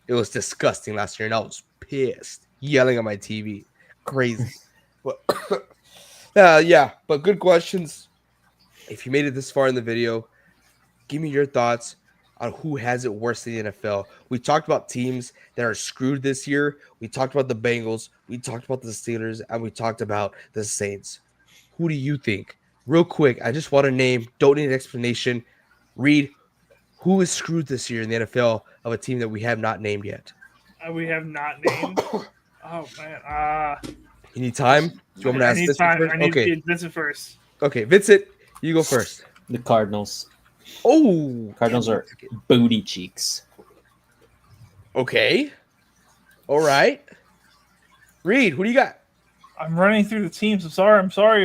It was disgusting last year, and I was pissed, yelling at my TV. Crazy. But yeah, but good questions. If you made it this far in the video, give me your thoughts on who has it worse in the NFL. We talked about teams that are screwed this year. We talked about the Bengals. We talked about the Steelers, and we talked about the Saints. Who do you think? Real quick, I just want a name. Don't need an explanation. Reed, who is screwed this year in the NFL of a team that we have not named yet? We have not named. Oh man. You need time? Do you want me to ask this time. first? I need Okay. Vincent first. Okay, Vincent, you go first. The Cardinals. Oh, Cardinals are booty cheeks. okay. All right. Reed, who do you got? I'm running through the teams. I'm sorry.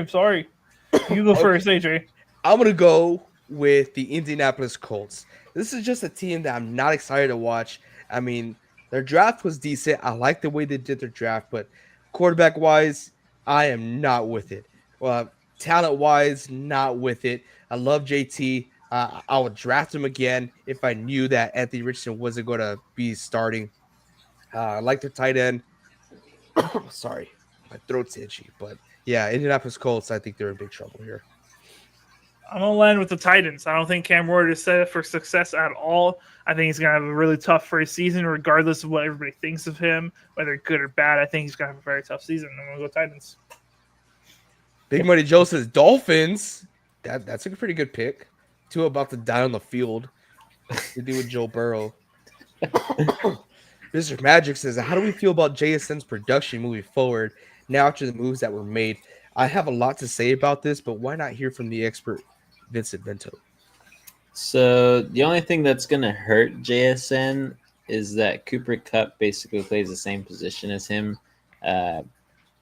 You go first, AJ. I'm going to go with the Indianapolis Colts. This is just a team that I'm not excited to watch. I mean, their draft was decent. I like the way they did their draft, but quarterback-wise, I am not with it. Well, talent-wise, not with it. I love JT. I would draft him again if I knew that Anthony Richardson wasn't going to be starting. I like their tight end. Sorry, my throat's itchy. But, yeah, Indianapolis Colts, I think they're in big trouble here. I'm going to land with the Titans. I don't think Cam Ward is set up for success at all. I think he's going to have a really tough first season, regardless of what everybody thinks of him, whether good or bad. I think he's going to have a very tough season. I'm going to go Titans. Big Money Joe says Dolphins. That's a pretty good pick. Two about to die on the field. To do with Joe Burrow. Mr. Magic says, how do we feel about JSN's production moving forward now after the moves that were made? I have a lot to say about this, but why not hear from the expert, Vincent Vento? So the only thing that's going to hurt JSN is that Cooper Cup basically plays the same position as him. Uh,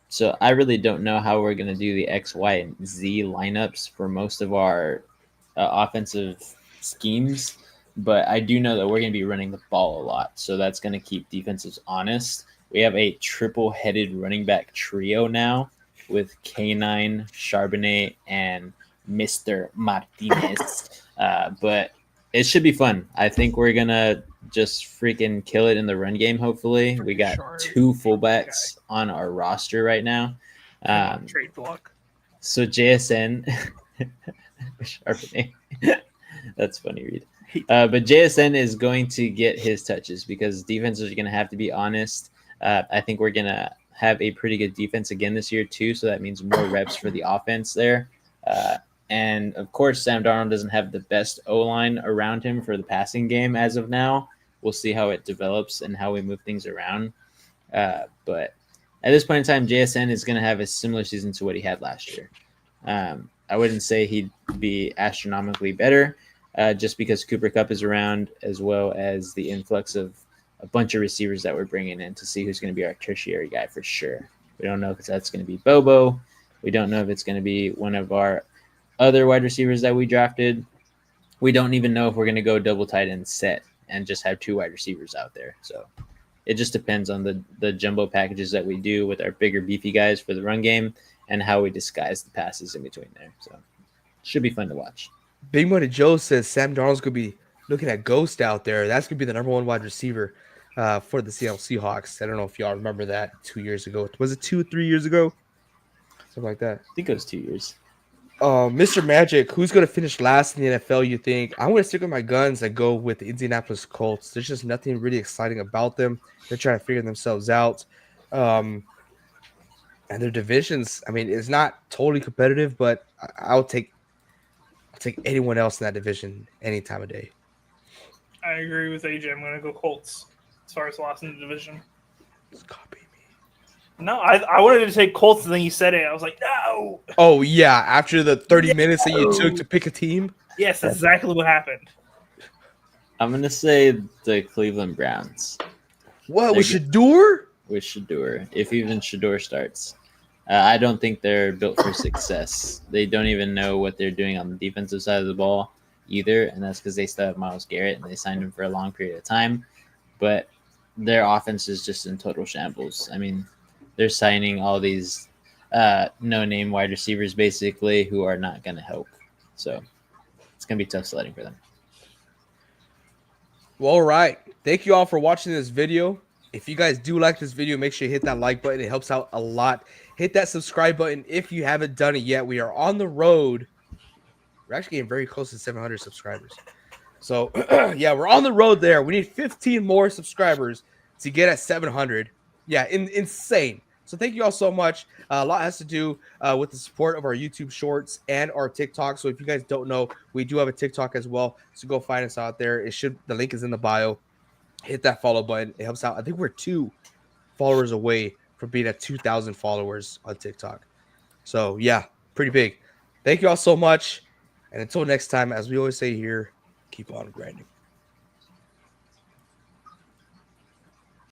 so I really don't know how we're going to do the X, Y, and Z lineups for most of our offensive schemes. But I do know that we're going to be running the ball a lot. So that's going to keep defenses honest. We have a triple-headed running back trio now with K9, Charbonnet, and Mr. Martinez. But it should be fun. I think we're going to just freaking kill it in the run game, hopefully. We got two fullbacks on our roster right now. Trade block. So JSN, Charbonnet. That's funny, Reed. But JSN is going to get his touches because defenses are going to have to be honest. I think we're going to have a pretty good defense again this year, too. So that means more reps for the offense there. And, of course, Sam Darnold doesn't have the best O-line around him for the passing game as of now. We'll see how it develops and how we move things around. But at this point in time, JSN is going to have a similar season to what he had last year. I wouldn't say he'd be astronomically better just because Cooper Cup is around, as well as the influx of a bunch of receivers that we're bringing in to see who's going to be our tertiary guy for sure. We don't know if that's going to be Bobo. We don't know if it's going to be one of our other wide receivers that we drafted. We don't even know if we're going to go double tight end set and just have two wide receivers out there. So it just depends on the jumbo packages that we do with our bigger, beefy guys for the run game and how we disguise the passes in between there. So it should be fun to watch. Big Money Joe says Sam Darnold's going to be looking at Ghost out there. That's going to be the number one wide receiver for the Seattle Seahawks. I don't know if y'all remember that 2 years ago. Was it 3 years ago? Something like that. I think it was 2 years. Mr. Magic, who's going to finish last in the NFL, you think? I'm going to stick with my guns and go with the Indianapolis Colts. There's just nothing really exciting about them. They're trying to figure themselves out. And their divisions, I mean, it's not totally competitive, but I'll take anyone else in that division any time of day. I agree with AJ. I'm going to go Colts as far as last in the division. Just copy me. No, I wanted to take Colts, and then you said it. I was like, no. Oh, yeah. After the 30 minutes that you took to pick a team? Yes, that's exactly what happened. I'm going to say the Cleveland Browns. What? With Shador? With Shador, if even Shador starts. I don't think they're built for success. They don't even know what they're doing on the defensive side of the ball either, and that's because they still have Myles Garrett, and they signed him for a long period of time. But their offense is just in total shambles. I mean, they're signing all these no-name wide receivers, basically, who are not going to help. So it's going to be tough sledding for them. Well, all right. Thank you all for watching this video. If you guys do like this video, make sure you hit that like button. It helps out a lot. Hit that subscribe button if you haven't done it yet. We are on the road. We're actually getting very close to 700 subscribers. So, yeah, we're on the road there. We need 15 more subscribers to get at 700. Yeah, insane. So thank you all so much. A lot has to do with the support of our YouTube shorts and our TikTok. So if you guys don't know, we do have a TikTok as well. So go find us out there. The link is in the bio. Hit that follow button. It helps out. I think we're 2 followers away from being at 2,000 followers on TikTok. So yeah, pretty big. Thank you all so much. And until next time, as we always say here, keep on grinding.